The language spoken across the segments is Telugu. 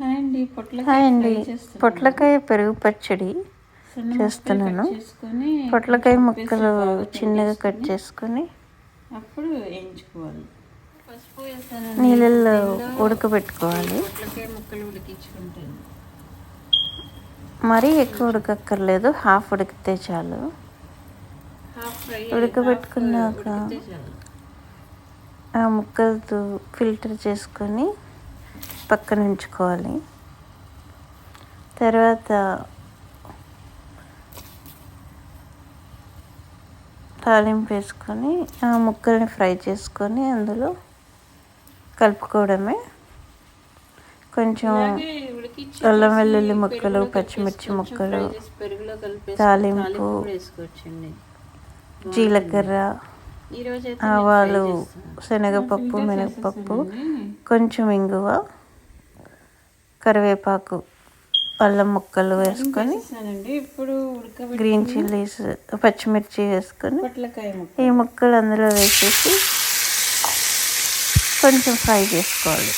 హాయ్ అండి, పొట్లకాయ పెరుగు పచ్చడి చేస్తున్నాను. పొట్లకాయ ముక్కలు చిన్నగా కట్ చేసుకొని అప్పుడు వేయించుకోవాలి. పసుపు వేసానండి, నీళ్ళల్లో ఉడకబెట్టుకోవాలి. పొట్లకాయ ముక్కలు ఉడికించుకుంటాను. మరీ ఎక్కువ ఉడకక్కర్లేదు, హాఫ్ ఉడికితే చాలు. ఉడకబెట్టుకున్నాక ఆ ముక్కలతో ఫిల్టర్ చేసుకొని పక్కన ఉంచుకోవాలి. తర్వాత తాలింపు వేసుకొని ఆ ముక్కల్ని ఫ్రై చేసుకొని అందులో కలుపుకోవడమే. కొంచెం అల్లం వెల్లుల్లి ముక్కలు, పచ్చిమిర్చి ముక్కలు, తాలింపు, జీలకర్ర, ఆవాలు, శనగపప్పు, మినపప్పు, కొంచెం ఇంగువ, కరివేపాకు, అల్లం ముక్కలు వేసుకొని, గ్రీన్ చిల్లీస్, పచ్చిమిర్చి వేసుకొని ఈ ముక్కలు అందులో వేసేసి కొంచెం ఫ్రై చేసుకోవాలి.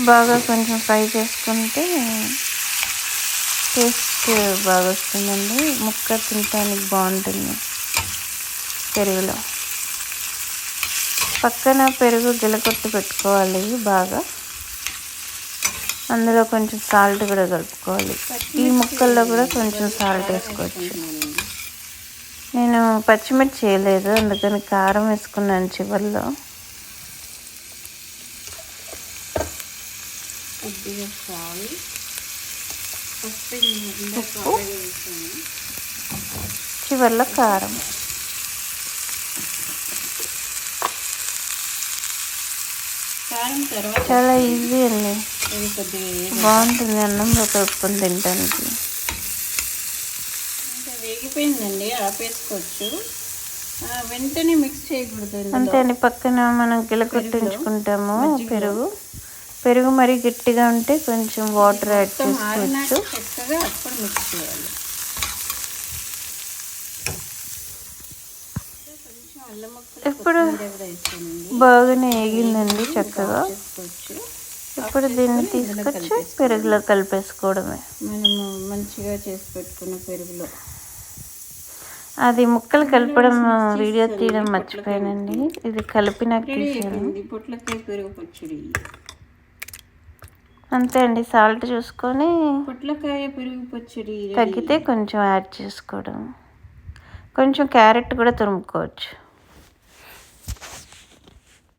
బాగా కొంచెం ఫ్రై చేసుకుంటే టేస్ట్ బాగా వస్తుందండి. ముక్క తినడానికి బాగుంటుంది పెరుగులో. పక్కన పెరుగు గిలకొట్టి పెట్టుకోవాలి బాగా. అందులో కొంచెం సాల్ట్ కూడా కలుపుకోవాలి. ఈ ముక్కల్లో కూడా కొంచెం సాల్ట్ వేసుకోవచ్చు. నేను పచ్చిమిర్చి చేయలేదు, అందుకని కారం వేసుకున్నాను చివరిలో. ఉప్పు, చివరిలో కారం. చాలా ఈజీ అండి, బాగుంటుంది అన్నంలో కలుపుకొని తినడానికి. వేగిపోయిందండి, ఆపేసుకోవచ్చు. వెంటనే మిక్స్ చేయకూడదు. అంతే అండి. పక్కన మనం గిలకొట్టించుకుంటాము పెరుగు మరీ గట్టిగా ఉంటే కొంచెం వాటర్ యాడ్ చేసుకోవచ్చు. చక్కగా అప్పుడు మిక్స్ చేయాలి. ఇప్పుడు బాగానే వేగిందండి చక్కగా. ఇప్పుడు దీన్ని తీసుకొచ్చి పెరుగులో కలిపేసుకోవడమే. మనము మంచిగా చేసి పెట్టుకున్న పెరుగులో అది ముక్కలు కలపడం వీడియో తీయడం మర్చిపోయానండి. ఇది కలిపినాక తీసాను. పొట్లకాయ పెరుగు పచ్చడి అంతే అండి. సాల్ట్ చూసుకొని పొట్లకాయ పెరుగు పచ్చడి తగ్గితే కొంచెం యాడ్ చేసుకోవడం. కొంచెం క్యారెట్ కూడా తురుముకోవచ్చు.